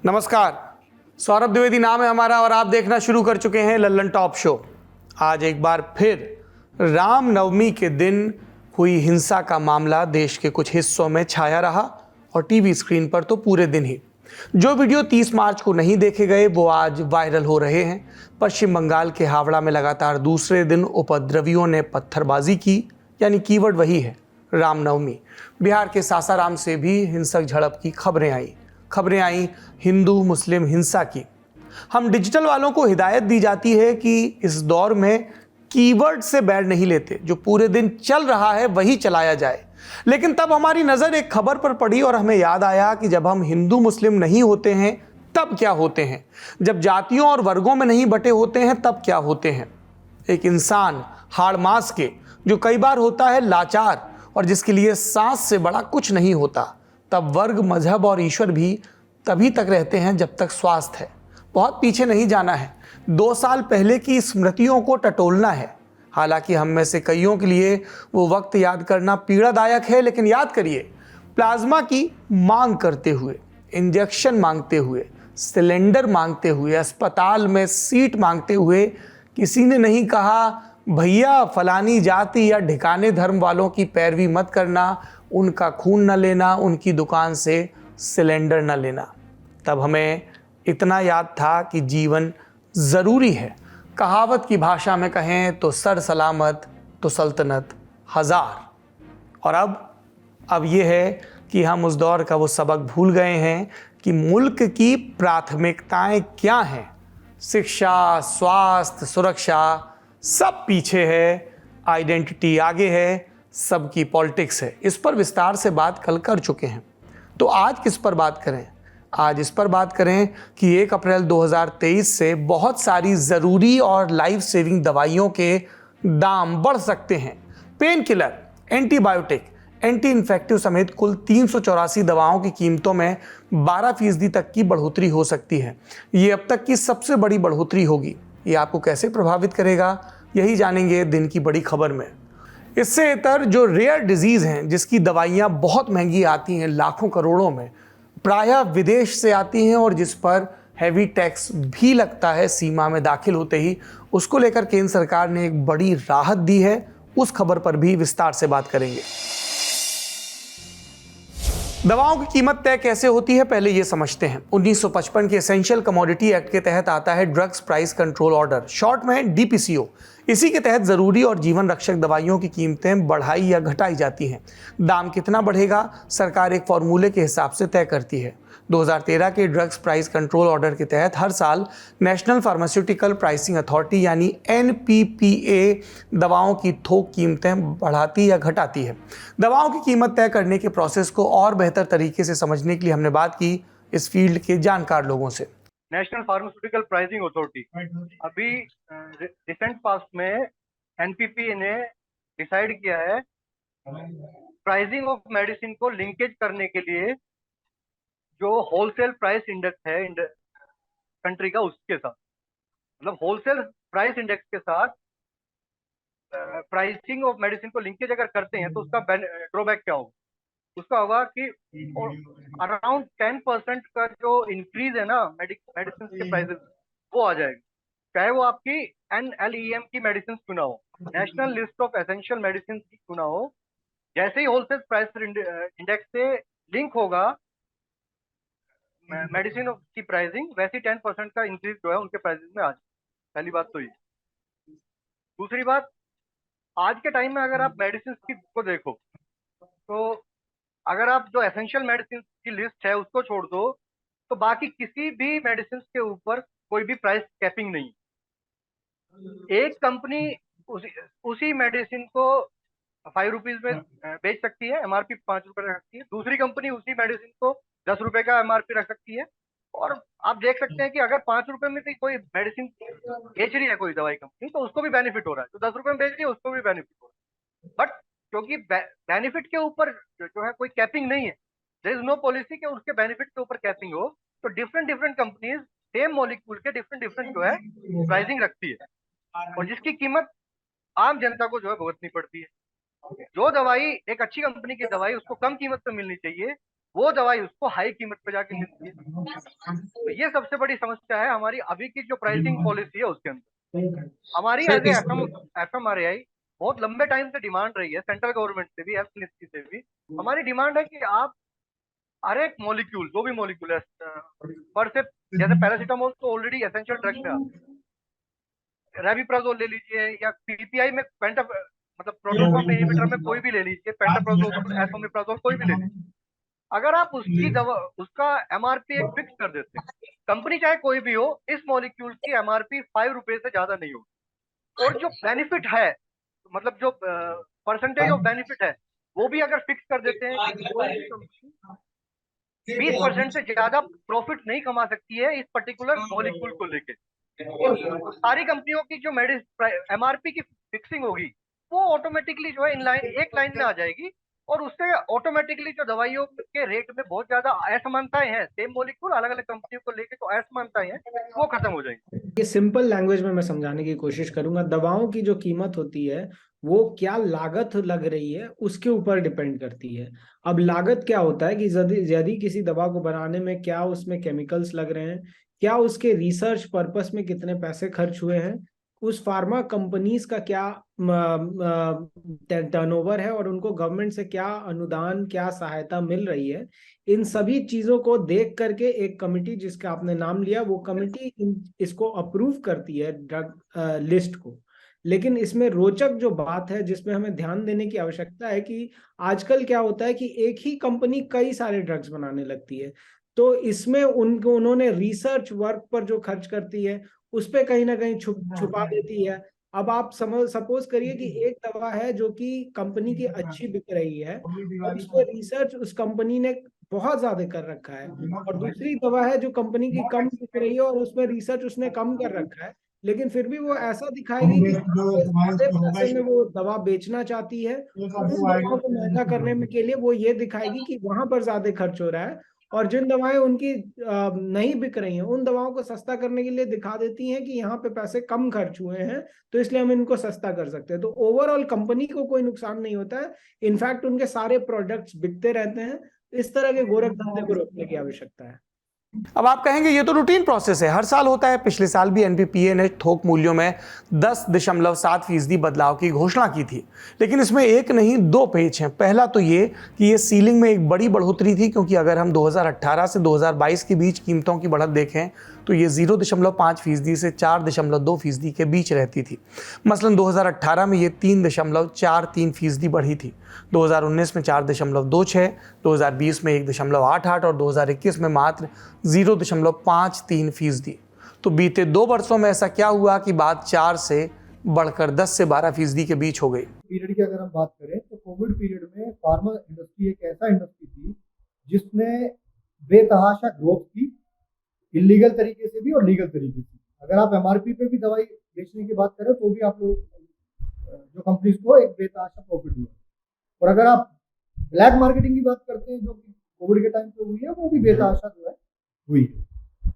नमस्कार, सौरभ द्विवेदी नाम है हमारा और आप देखना शुरू कर चुके हैं लल्लन टॉप शो। आज एक बार फिर रामनवमी के दिन हुई हिंसा का मामला देश के कुछ हिस्सों में छाया रहा और टीवी स्क्रीन पर तो पूरे दिन ही। जो वीडियो 30 मार्च को नहीं देखे गए वो आज वायरल हो रहे हैं। पश्चिम बंगाल के हावड़ा में लगातार दूसरे दिन उपद्रवियों ने पत्थरबाजी की, यानी कीवर्ड वही है रामनवमी। बिहार के सासाराम से भी हिंसक झड़प की खबरें आई हिंदू मुस्लिम हिंसा की। हम डिजिटल वालों को हिदायत दी जाती है कि इस दौर में कीवर्ड से बैर नहीं लेते, जो पूरे दिन चल रहा है वही चलाया जाए। लेकिन तब हमारी नजर एक खबर पर पड़ी और हमें याद आया कि जब हम हिंदू मुस्लिम नहीं होते हैं तब क्या होते हैं, जब जातियों और वर्गों में नहीं बटे होते हैं तब क्या होते हैं। एक इंसान हाड़ मांस के, जो कई बार होता है लाचार और जिसके लिए सांस से बड़ा कुछ नहीं होता, तब वर्ग मजहब और ईश्वर भी तभी तक रहते हैं जब तक स्वास्थ्य है। बहुत पीछे नहीं जाना है, 2 साल पहले की स्मृतियों को टटोलना है। हालांकि हम में से कईयों के लिए वो वक्त याद करना पीड़ादायक है, लेकिन याद करिए, प्लाज्मा की मांग करते हुए, इंजेक्शन मांगते हुए, सिलेंडर मांगते हुए, अस्पताल में सीट मांगते हुए किसी ने नहीं कहा भैया फलानी जाति या ढिकाने धर्म वालों की पैरवी मत करना, उनका खून न लेना, उनकी दुकान से सिलेंडर न लेना। तब हमें इतना याद था कि जीवन ज़रूरी है। कहावत की भाषा में कहें तो सर सलामत तो सल्तनत हजार। और अब यह है कि हम उस दौर का वो सबक भूल गए हैं कि मुल्क की प्राथमिकताएं क्या हैं। शिक्षा, स्वास्थ्य, सुरक्षा सब पीछे है, आइडेंटिटी आगे है, सबकी पॉलिटिक्स है। इस पर विस्तार से बात कल कर चुके हैं। तो आज किस पर बात करें? आज इस पर बात करें कि 1 अप्रैल 2023 से बहुत सारी ज़रूरी और लाइफ सेविंग दवाइयों के दाम बढ़ सकते हैं। Pain killer, antibiotic, anti infective समेत कुल 384 दवाओं की कीमतों में 12% तक की बढ़ोतरी हो सकती है। ये अब तक की सबसे बड़ी बढ़ोतरी होगी। ये आपको कैसे प्रभावित करेगा, यही जानेंगे दिन की बड़ी खबर में। इससे इतर जो रेयर डिजीज़ हैं, जिसकी दवाइयाँ बहुत महंगी आती हैं, लाखों करोड़ों में, प्रायः विदेश से आती हैं और जिस पर हैवी टैक्स भी लगता है सीमा में दाखिल होते ही, उसको लेकर केंद्र सरकार ने एक बड़ी राहत दी है। उस खबर पर भी विस्तार से बात करेंगे। दवाओं की कीमत तय कैसे होती है, पहले ये समझते हैं। 1955 के एसेंशियल कमोडिटी एक्ट के तहत आता है drugs price control order, short में डीपीसीओ। इसी के तहत जरूरी और जीवन रक्षक दवाइयों की कीमतें बढ़ाई या घटाई जाती हैं। दाम कितना बढ़ेगा, सरकार एक फॉर्मूले के हिसाब से तय करती है। 2013 के ड्रग्स प्राइस कंट्रोल ऑर्डर के तहत हर साल नेशनल फार्मास्यूटिकल प्राइसिंग अथॉरिटी यानी एनपीपीए दवाओं की थोक कीमतें बढ़ाती या घटाती है। दवाओं की कीमत तय करने के प्रोसेस को और बेहतर तरीके से समझने के लिए हमने बात की इस फील्ड के जानकार लोगों से। नेशनल फार्मास्यूटिकल प्राइसिंग अथॉरिटी अभी रिसेंट पास्ट में एनपीपी ने डिसाइड किया है प्राइसिंग ऑफ मेडिसिन को लिंकेज करने के लिए जो होलसेल प्राइस इंडेक्स है कंट्री का, उसके साथ, मतलब होलसेल प्राइस इंडेक्स के साथ प्राइसिंग ऑफ मेडिसिन को लिंकेज अगर करते हैं तो उसका ड्रॉबैक क्या होगा? उसका होगा कि अराउंड 10% का जो इंक्रीज है ना मेडिसिन के प्राइसेस, वो आ जाएगा, चाहे वो आपकी NLEM की मेडिसिन क्यों ना हो, national list of essential medicine की क्यों ना हो। जैसे ही होलसेल प्राइस इंडेक्स से लिंक होगा मेडिसिन की प्राइसिंग, वैसे ही 10% का इंक्रीज जो है उनके प्राइसेस में आ जाए। पहली बात तो ये। दूसरी बात, आज के टाइम में अगर आप मेडिसिन की को देखो तो अगर आप जो एसेंशियल मेडिसिन की लिस्ट है उसको छोड़ दो तो बाकी किसी भी मेडिसिन के ऊपर कोई भी प्राइस कैपिंग नहीं। एक कंपनी उसी मेडिसिन को 5 रुपीज में बेच सकती है, MRP 5 रुपए रख सकती है। दूसरी कंपनी उसी मेडिसिन को 10 रुपए का MRP रख सकती है। और आप देख सकते हैं कि अगर 5 रुपए में भी कोई मेडिसिन बेच रही है कोई दवाई कंपनी, तो उसको भी बेनिफिट हो रहा है। जो 10 रुपए में बेच रही है उसको भी बेनिफिट हो रहा है। बट क्योंकि बेनिफिट के ऊपर जो है कोई कैपिंग नहीं है, देयर इज नो पॉलिसी कि उसके बेनिफिट के ऊपर कैपिंग हो, तो different different companies same molecule के डिफरेंट डिफरेंट जो है प्राइसिंग रखती है और जिसकी कीमत आम जनता को जो है भुगतनी पड़ती है। जो दवाई एक अच्छी कंपनी की दवाई उसको कम कीमत पे मिलनी चाहिए, वो दवाई उसको हाई कीमत पे जाके मिलती है। तो ये सबसे बड़ी समस्या है हमारी अभी की जो प्राइसिंग पॉलिसी है उसके अंदर। हमारी सर एज ए इस एफएमआरआई बहुत लंबे टाइम से डिमांड रही है, सेंट्रल गवर्नमेंट से भी, हेल्थ मिनिस्ट्री से भी हमारी डिमांड है कि आप हर एक मॉलिक्यूल, जो भी मॉलिक्यूल है पर से, जैसे पैरासीटामोल तो ऑलरेडी एसेंशियल ड्रग में आता है, रेबिप्राजोल ले लीजिए या पीपीआई में पेंटा मतलब प्रोटोन पंप इनहिबिटर में कोई भी ले लीजिए, पेंटाप्राजोल, एसोमेप्राजोल कोई भी ले लीजिए। अगर आप उसकी दवा उसका एमआरपी एक फिक्स कर देते हैं, कंपनी चाहे कोई भी हो, इस मॉलिक्यूल की एमआरपी 5 रुपए से ज्यादा नहीं होगी। और जो बेनिफिट है, मतलब जो परसेंटेज ऑफ बेनिफिट है, वो भी अगर फिक्स कर देते हैं कि कोई भी कंपनी 20% से ज्यादा प्रॉफिट नहीं कमा सकती है इस पर्टिकुलर मॉलिक्यूल को लेके, तो सारी कंपनियों की जो एमआरपी की फिक्सिंग होगी वो ऑटोमेटिकली जो है इन लाइन एक लाइन में आ जाएगी, और उससे ऑटोमेटिकली जो दवाइयों के रेट में बहुत ज्यादा असमानताएं हैं, सेम मॉलिक्यूल अलग अलग कंपनियों को लेके जो असमानताएं हैं वो खत्म हो जाएंगी। ये सिंपल लैंग्वेज में मैं समझाने की कोशिश करूंगा। दवाओं की जो कीमत होती है वो क्या लागत लग रही है उसके ऊपर डिपेंड करती है। अब लागत क्या होता है कि यदि किसी दवा को बनाने में क्या उसमें केमिकल्स लग रहे हैं, क्या उसके रिसर्च पर्पस में कितने पैसे खर्च हुए हैं, उस फार्मा कंपनीज का क्या टर्नओवर है और उनको गवर्नमेंट से क्या अनुदान, क्या सहायता मिल रही है, इन सभी चीजों को देख करके एक कमिटी जिसका आपने नाम लिया वो कमिटी इसको अप्रूव करती है ड्रग लिस्ट को। लेकिन इसमें रोचक जो बात है जिसमें हमें ध्यान देने की आवश्यकता है कि आजकल क्या होता है कि एक ही कंपनी कई सारे ड्रग्स बनाने लगती है, तो इसमें उन्होंने रिसर्च वर्क पर जो खर्च करती है उस पे कहीं ना कहीं छुपा देती है। अब आप सपोज करिए कि एक दवा है जो कि कंपनी की अच्छी बिक रही है और उस पर रिसर्च उस कंपनी ने बहुत ज्यादा कर रखा है, और दूसरी दवा है जो कंपनी की कम बिक रही है और उसमें रिसर्च उसने कम कर रखा है, लेकिन फिर भी वो ऐसा दिखाएगी कि आधे पैसे में वो दवा बेचना चाहती है। उन दवाओं को महंगा करने में के लिए वो ये दिखाएगी कि वहां पर ज्यादा खर्च हो रहा है, और जिन दवाएं उनकी नहीं बिक रही हैं उन दवाओं को सस्ता करने के लिए दिखा देती हैं कि यहाँ पे पैसे कम खर्च हुए हैं तो इसलिए हम इनको सस्ता कर सकते हैं। तो ओवरऑल कंपनी को कोई नुकसान नहीं होता है, इनफैक्ट उनके सारे प्रोडक्ट्स बिकते रहते हैं। इस तरह के गोरख धंधे को रोकने की आवश्यकता है। अब आप कहेंगे ये तो रूटीन प्रोसेस है, हर साल होता है। पिछले साल भी एनपीपीए ने थोक मूल्यों में 10.7% बदलाव की घोषणा की थी, लेकिन इसमें एक नहीं दो पेच हैं। पहला तो ये कि ये सीलिंग में एक बड़ी बढ़ोतरी थी, क्योंकि अगर हम 2018 से 2022 के बीच कीमतों की बढ़त देखें तो ये 0.5% से 4.2% के बीच रहती थी। मसलन 2018 में ये 3.43% बढ़ी थी, 2019 में 4.26, 2020 में 1.88 और 2021 में मात्र 0.53%। तो बीते 2 वर्षों में ऐसा क्या हुआ कि बात 4 से बढ़कर 10 से 12% के बीच हो गई। पीरियड की अगर हम बात करें तो कोविड पीरियड में फार्मा इंडस्ट्री एक ऐसा इंडस्ट्री थी जिसने बेतहाशा ग्रोथ की, इलीगल तरीके से भी और लीगल तरीके से। अगर आप एमआरपी पे भी दवाई बेचने की बात करें तो भी आप लोग जो कंपनीज को एक बेतहाशा प्रॉफिट हुआ, और अगर आप ब्लैक मार्केटिंग की बात करते हैं जो कि कोविड के टाइम पे हुई है, वो भी बेतहाशा जो है हुई है।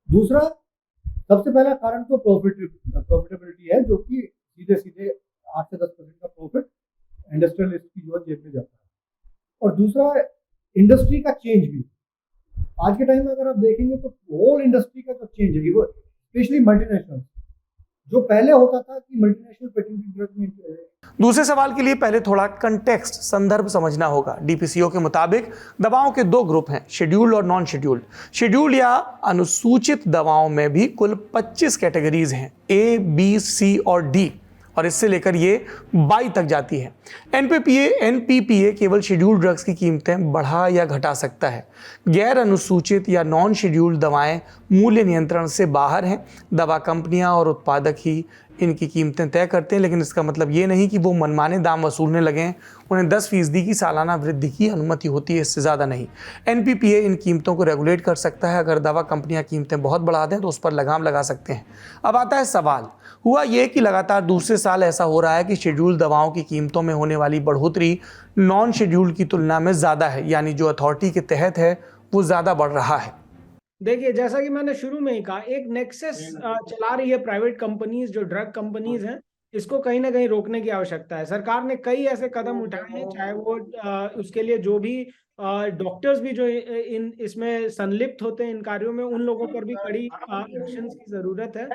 दूसरा सबसे पहला कारण तो प्रॉफिटेबिलिटी है, जो कि सीधे सीधे 8 से 10% का प्रॉफिट इंडस्ट्रियलिस्ट की जो जेब में जाता है। और दूसरा इंडस्ट्री का चेंज भी। आज के टाइम में अगर आप देखेंगे तो होल इंडस्ट्री का जो चेंज है, वो स्पेशली मल्टीनेशनल, जो पहले होता था कि मल्टीनेशनल पेटेंट ड्रग में। दूसरे सवाल के लिए पहले थोड़ा कंटेक्स्ट, संदर्भ समझना होगा। डीपीसीओ के मुताबिक दवाओं के 2 ग्रुप हैं, शेड्यूल्ड और नॉन शेड्यूल्ड। शेड्यूल्ड या अनुसूचित दवाओं में भी कुल 25 कैटेगरीज हैं, ए, बी, सी और डी, और इससे लेकर ये 22 तक जाती है। एनपीपीए केवल शेड्यूल्ड ड्रग्स की कीमतें बढ़ा या घटा सकता है। गैर अनुसूचित या नॉन शेड्यूल्ड दवाएं मूल्य नियंत्रण से बाहर हैं। दवा कंपनियां और उत्पादक ही इनकी कीमतें तय करते हैं, लेकिन इसका मतलब ये नहीं कि वो मनमाने दाम वसूलने लगें। उन्हें 10% की सालाना वृद्धि की अनुमति होती है, इससे ज़्यादा नहीं। एनपीपीए इन कीमतों को रेगुलेट कर सकता है। अगर दवा कंपनियां कीमतें बहुत बढ़ा दें तो उस पर लगाम लगा सकते हैं। अब आता है सवाल, हुआ ये कि लगातार दूसरे साल ऐसा हो रहा है कि शेड्यूल्ड दवाओं की कीमतों में होने वाली बढ़ोतरी नॉन शेड्यूल्ड की तुलना में ज़्यादा है, यानी जो अथॉरिटी के तहत है वो ज़्यादा बढ़ रहा है। देखिए, जैसा कि मैंने शुरू में ही कहा, एक नेक्सस चला रही है प्राइवेट कंपनीज जो ड्रग कंपनीज हैं, इसको कहीं ना कहीं रोकने की आवश्यकता है। सरकार ने कई ऐसे कदम उठाए हैं, चाहे वो उसके लिए जो भी डॉक्टर्स भी जो इन इसमें संलिप्त होते हैं इन कार्यों में, उन लोगों पर भी कड़ी एक्शंस की जरूरत है।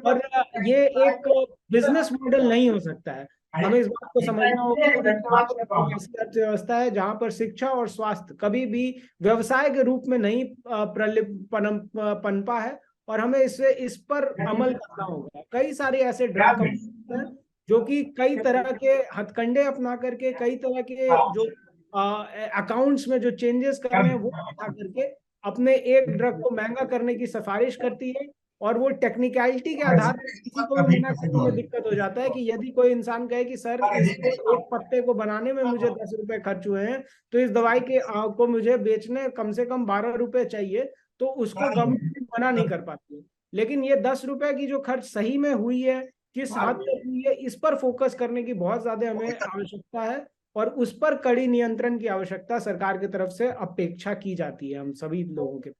और ये एक बिजनेस मॉडल नहीं हो सकता है। हमें इस बात को समझना होगा कि भारत एक ऐसी अर्थव्यवस्था है जहां पर शिक्षा और स्वास्थ्य कभी भी व्यवसाय के रूप में नहीं पनपा है, और हमें इस पर अमल करना होगा। कई सारे ऐसे ड्रग कंपनी हैं जो कि कई तरह के हथकंडे अपना करके, कई तरह के जो अकाउंट्स में जो चेंजेस करने हैं वो अपना करके अपने एक ड्रग को महंगा करने की सिफारिश करती है। और वो टेक्निकलिटी के आधार पर किसी को भी मना करने में दिक्कत हो जाता है कि यदि कोई इंसान कहे कि सर इसको एक पत्ते को बनाने में मुझे 10 रुपए खर्च हुए हैं, तो इस दवाई के को मुझे बेचने कम से कम 12 रुपए चाहिए, तो उसको गवर्नमेंट मना नहीं कर पाती है। लेकिन ये 10 रुपए की जो खर्च सही में हुई है, किस हद तक हुई है, इस पर फोकस करने की बहुत ज्यादा हमें आवश्यकता है। और उस पर कड़ी नियंत्रण की आवश्यकता सरकार की तरफ से अपेक्षा की जाती है हम सभी लोगों के।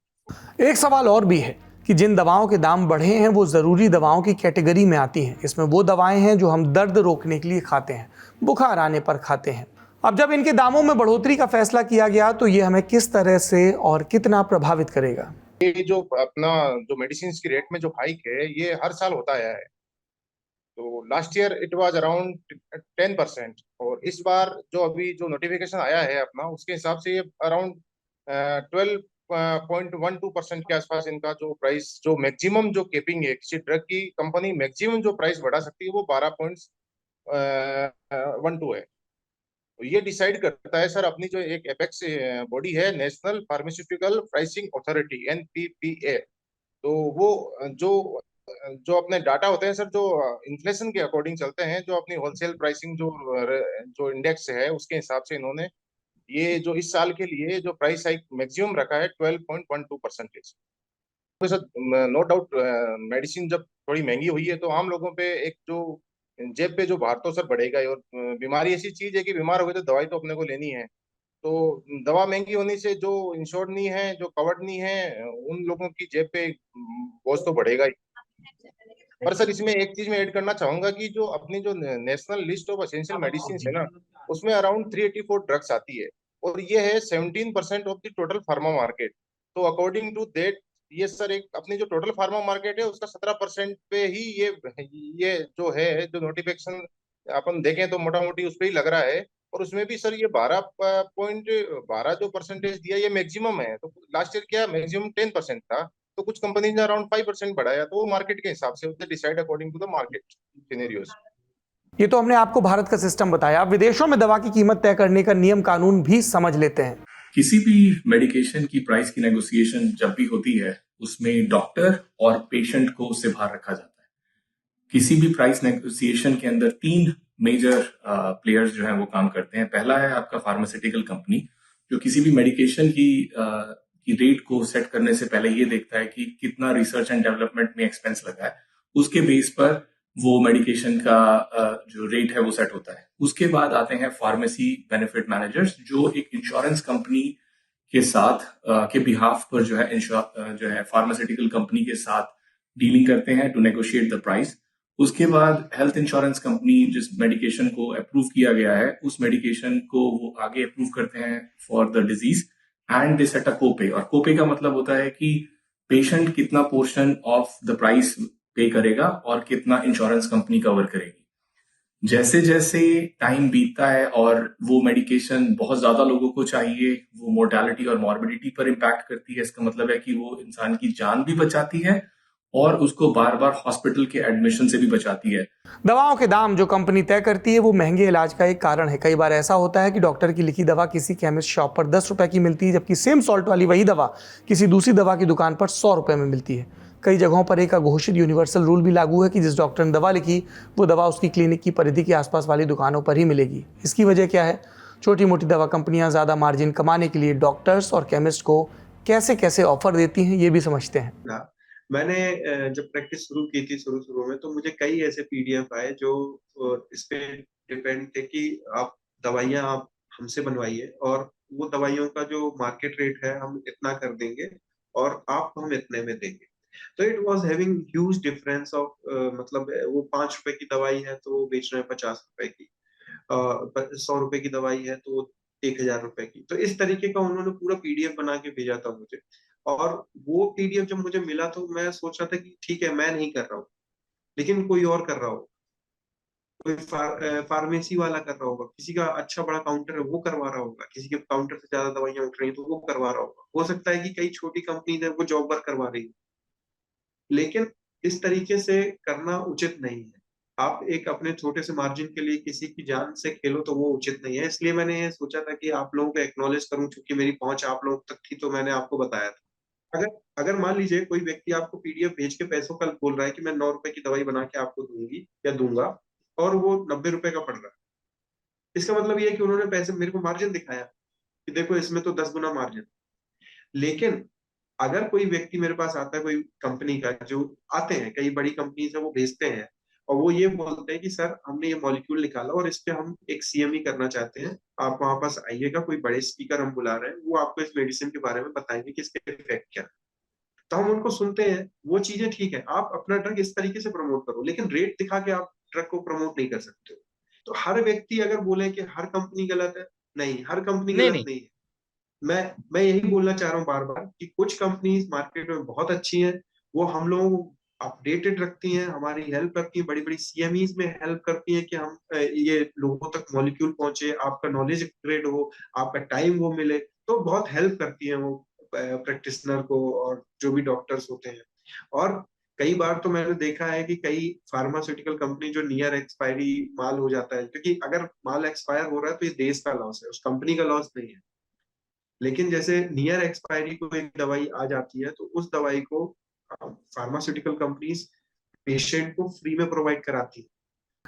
एक सवाल और भी है कि जिन दवाओं के दाम बढ़े हैं वो ज़रूरी दवाओं की कैटेगरी में आती हैं। इसमें वो दवाएं हैं जो हम दर्द रोकने के लिए खाते हैं, बुखार आने पर खाते हैं। अब जब इनके दामों में बढ़ोतरी का फैसला किया गया तो ये हमें किस तरह से और कितना प्रभावित करेगा? ये जो अपना जो मेडिसिन की रेट में जो हाइक है ये हर साल होता आया है। तो last year it was around 10%, और इस बार जो अभी जो नोटिफिकेशन आया है अपना उसके हिसाब से ये अराउंड 12.12% के आसपास इनका जो प्राइस, जो मैक्सिमम जो केपिंग है, किसी ड्रग की कंपनी मैक्सिमम जो प्राइस बढ़ा सकती है वो 12.12 है। तो ये डिसाइड करता है सर अपनी जो एक एपेक्स बॉडी है, national pharmaceutical pricing authority, NPPA। तो वो जो जो अपने डाटा होते हैं सर, जो इन्फ्लेशन के अकॉर्डिंग चलते हैं, जो अपनी होलसेल प्राइसिंग जो जो इंडेक्स है उसके हिसाब से इन्होंने ये जो इस साल के लिए जो प्राइस हाइक मैक्सिमम रखा है 12.12%। तो सर नो डाउट मेडिसिन जब थोड़ी महंगी हुई है तो आम लोगों पे एक जो जेब पे जो भार तो सर बढ़ेगा ही। और बीमारी ऐसी चीज है कि बीमार हो गए तो दवाई तो अपने को लेनी है। तो दवा महंगी होने से जो इंश्योर्ड नहीं है, जो कवर्ड नहीं है, उन लोगों की जेब पे बोझ तो बढ़ेगा ही। पर सर इसमें एक चीज मैं ऐड करना चाहूंगा कि जो अपनी जो national list of essential medicine है ना, उसमें अराउंड 384 ड्रग्स आती है, और ये है 17% of the total pharma market. तो अकॉर्डिंग टू दैट ये सर एक अपनी जो टोटल फार्मा मार्केट है उसका 17% पे ही ये जो है जो नोटिफिकेशन अपन देखें तो मोटा मोटी उस पर ही लग रहा है। और उसमें भी सर ये 12.12 जो परसेंटेज दिया ये मैक्सिमम है। तो लास्ट ईयर क्या मैक्सिमम 10% था, तो कुछ कंपनी ने अराउंड 5% बढ़ाया, तो वो मार्केट के हिसाब से decide according to the market scenarios. ये तो हमने आपको भारत का सिस्टम बताया। अब विदेशों में दवा की कीमत तय करने का नियम कानून भी समझ लेते हैं। किसी भी मेडिकेशन की प्राइस की नेगोशिएशन जब भी होती है उसमें डॉक्टर और पेशेंट को उससे बाहर रखा जाता है। किसी भी प्राइस नेगोशिएशन के अंदर 3 मेजर प्लेयर्स जो हैं वो काम करते हैं। पहला है आपका फार्मास्यूटिकल कंपनी, जो किसी भी मेडिकेशन की रेट को सेट करने से पहले ये देखता है कि कितना रिसर्च एंड डेवलपमेंट में एक्सपेंस लगा है, उसके बेस पर वो मेडिकेशन का जो रेट है वो सेट होता है। उसके बाद आते हैं फार्मेसी बेनिफिट मैनेजर्स, जो एक इंश्योरेंस कंपनी के साथ के बिहाफ पर जो है फार्मास्यूटिकल कंपनी के साथ डीलिंग करते हैं टू नेगोशिएट द प्राइस। उसके बाद हेल्थ इंश्योरेंस कंपनी जिस मेडिकेशन को अप्रूव किया गया है उस मेडिकेशन को वो आगे अप्रूव करते हैं for the disease, and they set a copay. और कोपे का मतलब होता है कि पेशेंट कितना पोर्शन ऑफ द प्राइस पे करेगा और कितना इंश्योरेंस कंपनी कवर करेगी। जैसे जैसे टाइम बीतता है और वो मेडिकेशन बहुत ज्यादा लोगों को चाहिए, वो मोर्टेलिटी और मॉर्बिडिटी पर इम्पैक्ट करती है। इसका मतलब है कि वो इंसान की जान भी बचाती है और उसको बार बार हॉस्पिटल के एडमिशन से भी बचाती है। दवाओं के दाम जो कंपनी तय करती है वो महंगे इलाज का एक कारण है। कई बार ऐसा होता है कि डॉक्टर की लिखी दवा किसी केमिस्ट शॉप पर 10 रुपए की मिलती है, जबकि सेम सॉल्ट वाली वही दवा किसी दूसरी दवा की दुकान पर 100 रुपए में मिलती है। कई जगहों पर एक अघोषित यूनिवर्सल रूल भी लागू है कि जिस डॉक्टर ने दवा लिखी वो दवा उसकी क्लिनिक की परिधि के आसपास वाली दुकानों पर ही मिलेगी। इसकी वजह क्या है? छोटी मोटी दवा कंपनियां ज़्यादा मार्जिन कमाने के लिए डॉक्टर्स और केमिस्ट को कैसे कैसे ऑफर देती हैं, ये भी समझते हैं। मैंने जब प्रैक्टिस शुरू की थी शुरू में, तो मुझे कई ऐसे PDF आए जो इस पे डिपेंड थे कि आप दवाइयाँ आप हमसे बनवाइए और वो दवाइयों का जो मार्केट रेट है हम इतना कर देंगे और आप हम इतने में देंगे। तो it was having huge difference of, मतलब वो 5 रुपए की दवाई है तो वो बेच रहे हैं 50 रुपए की, 100 रुपए की दवाई है तो वो 1000 रुपए की। तो इस तरीके का उन्होंने पूरा पीडीएफ बना के भेजा था मुझे, और वो पीडीएफ जब मुझे मिला तो मैं सोच रहा था कि ठीक है मैं नहीं कर रहा हूँ, लेकिन कोई और कर रहा हो, कोई फार्मेसी वाला कर रहा होगा, किसी का अच्छा बड़ा काउंटर है वो करवा रहा होगा, किसी के काउंटर से ज्यादा दवाइयां उठ रही हैं तो वो करवा रहा होगा, हो सकता है कि कई छोटी कंपनी है वो जॉब वर्क करवा रही है, लेकिन इस तरीके से करना उचित नहीं है। आप एक अपने छोटे से मार्जिन के लिए किसी की जान से खेलो तो वो उचित नहीं है। इसलिए मैंने ये सोचा था कि आप लोगों को एक्नॉलेज करूं, चूंकि मेरी पहुंच आप लोगों तक थी तो मैंने आपको बताया था। अगर अगर मान लीजिए कोई व्यक्ति आपको पीडीएफ भेज के पैसों का बोल रहा है कि मैं 9 रुपए की दवाई बना के आपको दूंगी या दूंगा, और वो 90 रुपए का पड़ रहा है, इसका मतलब ये है कि उन्होंने पैसे मेरे को मार्जिन दिखाया कि देखो इसमें तो 10 गुना मार्जिन। लेकिन अगर कोई व्यक्ति मेरे पास आता है, कोई कंपनी का, जो आते हैं कई बड़ी कंपनी से वो भेजते हैं और वो ये बोलते हैं कि सर हमने ये मॉलिक्यूल निकाला और इस पे हम एक सीएमई करना चाहते हैं, आप वहां पास आइएगा, कोई बड़े स्पीकर हम बुला रहे हैं, वो आपको इस मेडिसिन के बारे में बताएंगे कि इसके इफेक्ट क्या है। तो हम उनको सुनते हैं, वो चीजें ठीक है, आप अपना ड्रग इस तरीके से प्रमोट करो, लेकिन रेट दिखा के आप ड्रग को प्रमोट नहीं कर सकते हो। तो हर व्यक्ति अगर बोले कि हर कंपनी गलत है, नहीं, हर कंपनी गलत नहीं है। मैं यही बोलना चाह रहा हूँ बार बार कि कुछ कंपनीज मार्केट में बहुत अच्छी हैं, वो हम लोगों को अपडेटेड रखती हैं, हमारी हेल्प करती हैं, बड़ी बड़ी सीएमईज में हेल्प करती हैं कि हम ये लोगों तक मॉलिक्यूल पहुंचे, आपका नॉलेज अपग्रेड हो, आपका टाइम वो मिले, तो बहुत हेल्प करती हैं वो प्रैक्टिशनर को और जो भी डॉक्टर्स होते हैं। और कई बार तो मैंने देखा है कि कई फार्मास्यूटिकल कंपनी जो नियर एक्सपायरी माल हो जाता है, क्योंकि अगर माल एक्सपायर हो रहा है तो ये देश का लॉस है, उस कंपनी का लॉस नहीं है, लेकिन जैसे नियर एक्सपायरी को एक दवाई आ जाती है तो उस दवाई को फार्मास्यूटिकल कंपनीज पेशेंट को फ्री में प्रोवाइड कराती है।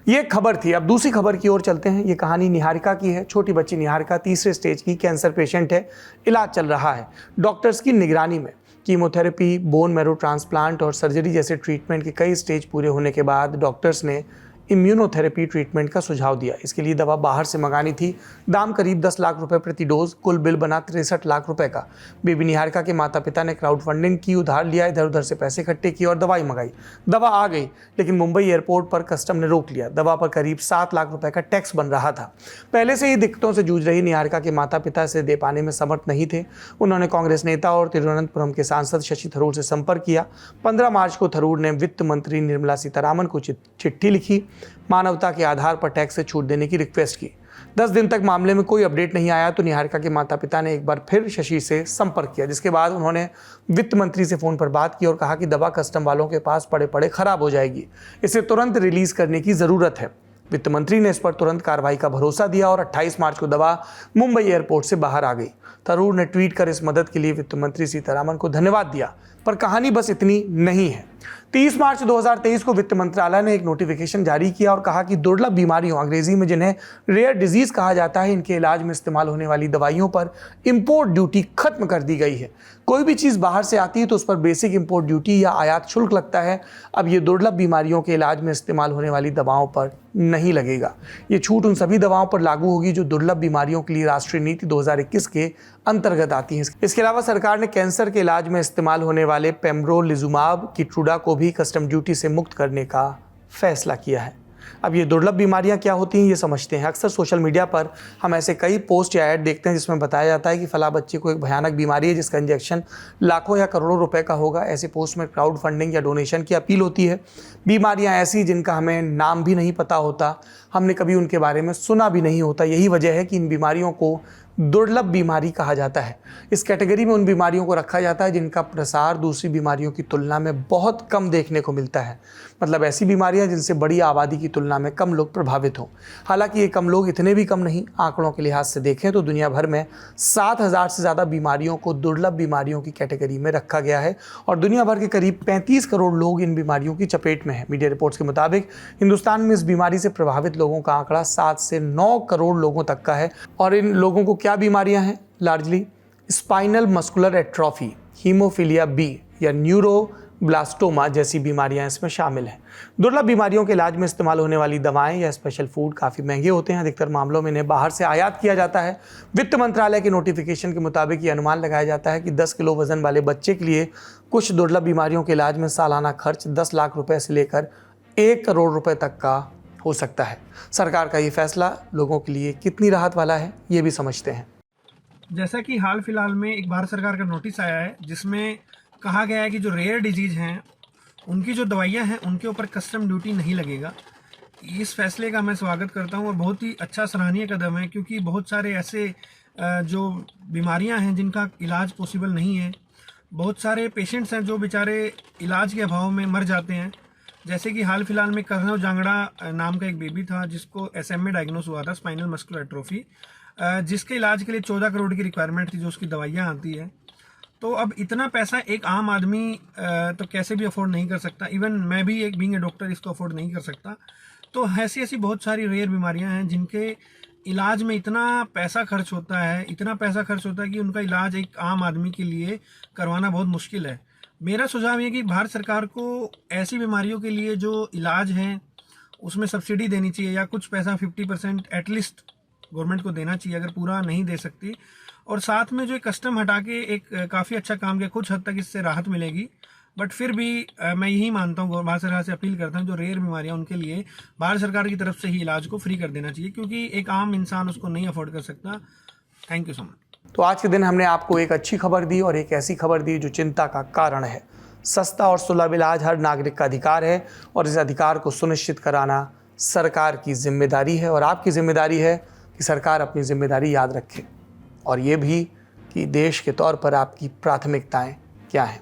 ये खबर थी। अब दूसरी खबर की ओर चलते हैं। ये कहानी निहारिका की है। छोटी बच्ची निहारिका 3रे स्टेज की कैंसर पेशेंट है। इलाज चल रहा है डॉक्टर्स की निगरानी में। कीमोथेरेपी, बोन मैरो ट्रांसप्लांट और सर्जरी जैसे ट्रीटमेंट के कई स्टेज पूरे होने के बाद डॉक्टर्स ने इम्यूनोथेरेपी ट्रीटमेंट का सुझाव दिया। इसके लिए दवा बाहर से मंगानी थी। दाम करीब 10 लाख रुपए प्रति डोज। कुल बिल बना 63 लाख रुपए का। बेबी निहारिका के माता पिता ने क्राउड फंडिंग की, उधार लिया, इधर उधर से पैसे इकट्ठे किए और दवाई मंगाई। दवा आ गई, लेकिन मुंबई एयरपोर्ट पर कस्टम ने रोक लिया। दवा पर करीब 7 लाख रुपए का टैक्स बन रहा था। पहले से ही दिक्कतों से जूझ रही निहारिका के माता पिता इसे दे पाने में समर्थ नहीं थे। उन्होंने कांग्रेस नेता और तिरुवनंतपुरम के सांसद शशि थरूर से संपर्क किया। 15 मार्च को थरूर ने वित्त मंत्री निर्मला सीतारामन को चिट्ठी लिखी, मानवता के आधार पर टैक्स से छूट देने की रिक्वेस्ट की। 10 दिन तक मामले में कोई अपडेट नहीं आया तो निहारिका के माता पिता ने एक बार फिर शशि से संपर्क किया, जिसके बाद उन्होंने वित्त मंत्री से फोन पर बात की और कहा कि दवा कस्टम वालों के पास पड़े पड़े खराब हो जाएगी, इसे तुरंत रिलीज करने की जरूरत है। वित्त मंत्री ने इस पर तुरंत कार्रवाई का भरोसा दिया और 28 मार्च को दवा मुंबई एयरपोर्ट से बाहर आ गई। थरूर ने ट्वीट कर इस मदद के लिए वित्त मंत्री सीतारामन को धन्यवाद दिया। पर कहानी बस इतनी नहीं है। 30 मार्च 2023 को वित्त मंत्रालय ने एक नोटिफिकेशन जारी किया और कहा कि दुर्लभ बीमारियों, अंग्रेजी में जिन्हें रेयर डिजीज कहा जाता है, इनके इलाज में इस्तेमाल होने वाली दवाइयों पर इंपोर्ट ड्यूटी खत्म कर दी गई है। कोई भी चीज़ बाहर से आती है तो उस पर बेसिक इंपोर्ट ड्यूटी या आयात शुल्क लगता है। अब ये दुर्लभ बीमारियों के इलाज में इस्तेमाल होने वाली दवाओं पर नहीं लगेगा। ये छूट उन सभी दवाओं पर लागू होगी जो दुर्लभ बीमारियों के लिए राष्ट्रीय नीति 2021 के अंतर्गत आती हैं। इसके अलावा सरकार ने कैंसर के इलाज में इस्तेमाल होने वाले पेम्ब्रोलिजुमाब की ट्रूडा को भी कस्टम ड्यूटी से मुक्त करने का फैसला किया है। अब ये दुर्लभ बीमारियां क्या होती हैं ये समझते हैं। अक्सर सोशल मीडिया पर हम ऐसे कई पोस्ट या ऐड देखते हैं जिसमें बताया जाता है कि फला बच्चे को एक भयानक बीमारी है जिसका इंजेक्शन लाखों या करोड़ों रुपए का होगा। ऐसे पोस्ट में क्राउड फंडिंग या डोनेशन की अपील होती है। बीमारियां ऐसी जिनका हमें नाम भी नहीं पता होता, हमने कभी उनके बारे में सुना भी नहीं होता। यही वजह है कि इन बीमारियों को दुर्लभ बीमारी कहा जाता है। इस कैटेगरी में उन बीमारियों को रखा जाता है जिनका प्रसार दूसरी बीमारियों की तुलना में बहुत कम देखने को मिलता है। मतलब ऐसी बीमारियां जिनसे बड़ी आबादी की तुलना में कम लोग प्रभावित हों। हालांकि ये कम लोग इतने भी कम नहीं। आंकड़ों के लिहाज से देखें तो दुनिया भर में 7,000 से ज़्यादा बीमारियों को दुर्लभ बीमारियों की कैटेगरी में रखा गया है और दुनिया भर के करीब 35 करोड़ लोग इन बीमारियों की चपेट में हैं। मीडिया रिपोर्ट्स के मुताबिक हिंदुस्तान में इस बीमारी से प्रभावित लोगों का आंकड़ा 7 से 9 करोड़ लोगों तक का है। और इन लोगों को क्या बीमारियां हैं? Largely spinal muscular atrophy, haemophilia B या न्यूरो ब्लास्टोमा जैसी बीमारियां इसमें शामिल हैं। दुर्लभ बीमारियों के इलाज में इस्तेमाल होने वाली दवाएं या स्पेशल फूड काफ़ी महंगे होते हैं। अधिकतर मामलों में इन्हें बाहर से आयात किया जाता है। वित्त मंत्रालय के नोटिफिकेशन के मुताबिक ये अनुमान लगाया जाता है कि 10 किलो वजन वाले बच्चे के लिए कुछ दुर्लभ बीमारियों के इलाज में सालाना खर्च 10 लाख रुपए से लेकर 1 करोड़ रुपए तक का हो सकता है। सरकार का ये फैसला लोगों के लिए कितनी राहत वाला है, ये भी समझते हैं। जैसा कि हाल फिलहाल में एक भारत सरकार का नोटिस आया है जिसमें कहा गया है कि जो रेयर डिजीज हैं उनकी जो दवाइयां हैं उनके ऊपर कस्टम ड्यूटी नहीं लगेगा। इस फैसले का मैं स्वागत करता हूं और बहुत ही अच्छा सराहनीय कदम है, क्योंकि बहुत सारे ऐसे जो बीमारियां हैं जिनका इलाज पॉसिबल नहीं है। बहुत सारे पेशेंट्स हैं जो बेचारे इलाज के अभाव में मर जाते हैं। जैसे कि हाल फिलहाल में कर्नव जांगड़ा नाम का एक बेबी था जिसको SMA डायग्नोस हुआ था, स्पाइनल मस्कुलर एट्रोफी, जिसके इलाज के लिए 14 करोड़ की रिक्वायरमेंट थी जो उसकी दवाइयाँ आती है। तो अब इतना पैसा एक आम आदमी तो कैसे भी अफोर्ड नहीं कर सकता। इवन मैं भी एक बीइंग ए डॉक्टर इसको अफोर्ड नहीं कर सकता। तो ऐसी ऐसी बहुत सारी रेयर बीमारियां हैं जिनके इलाज में इतना पैसा खर्च होता है कि उनका इलाज एक आम आदमी के लिए करवाना बहुत मुश्किल है। मेरा सुझाव ये कि भारत सरकार को ऐसी बीमारियों के लिए जो इलाज है उसमें सब्सिडी देनी चाहिए, या कुछ पैसा 50% एटलीस्ट गवर्नमेंट को देना चाहिए अगर पूरा नहीं दे सकती। और साथ में जो कस्टम हटा के एक काफ़ी अच्छा काम किया, कुछ हद तक इससे राहत मिलेगी। बट फिर भी मैं यही मानता हूँ, भारत सरकार से अपील करता हूँ, जो रेयर बीमारियाँ उनके लिए भारत सरकार की तरफ से ही इलाज को फ्री कर देना चाहिए, क्योंकि एक आम इंसान उसको नहीं अफोर्ड कर सकता। Thank you so much. तो आज के दिन हमने आपको एक अच्छी खबर दी और एक ऐसी खबर दी जो चिंता का कारण है। सस्ता और सुलभ इलाज हर नागरिक का अधिकार है और इस अधिकार को सुनिश्चित कराना सरकार की जिम्मेदारी है, और आपकी जिम्मेदारी है कि सरकार अपनी जिम्मेदारी याद रखे, और ये भी कि देश के तौर पर आपकी प्राथमिकताएं क्या हैं।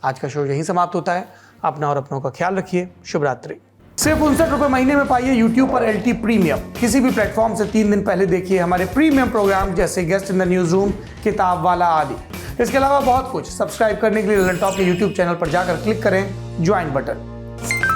आज का शो यहीं समाप्त होता है। अपना और अपनों का ख्याल रखिए। शुभ रात्रि। सिर्फ 59 रुपये महीने में पाइए YouTube पर LT प्रीमियम। किसी भी प्लेटफॉर्म से 3 दिन पहले देखिए हमारे प्रीमियम प्रोग्राम जैसे guest in the news room, किताब वाला आदि। इसके अलावा बहुत कुछ। सब्सक्राइब करने के लिए लल्लन टॉप के YouTube चैनल पर जाकर क्लिक करें ज्वाइन बटन।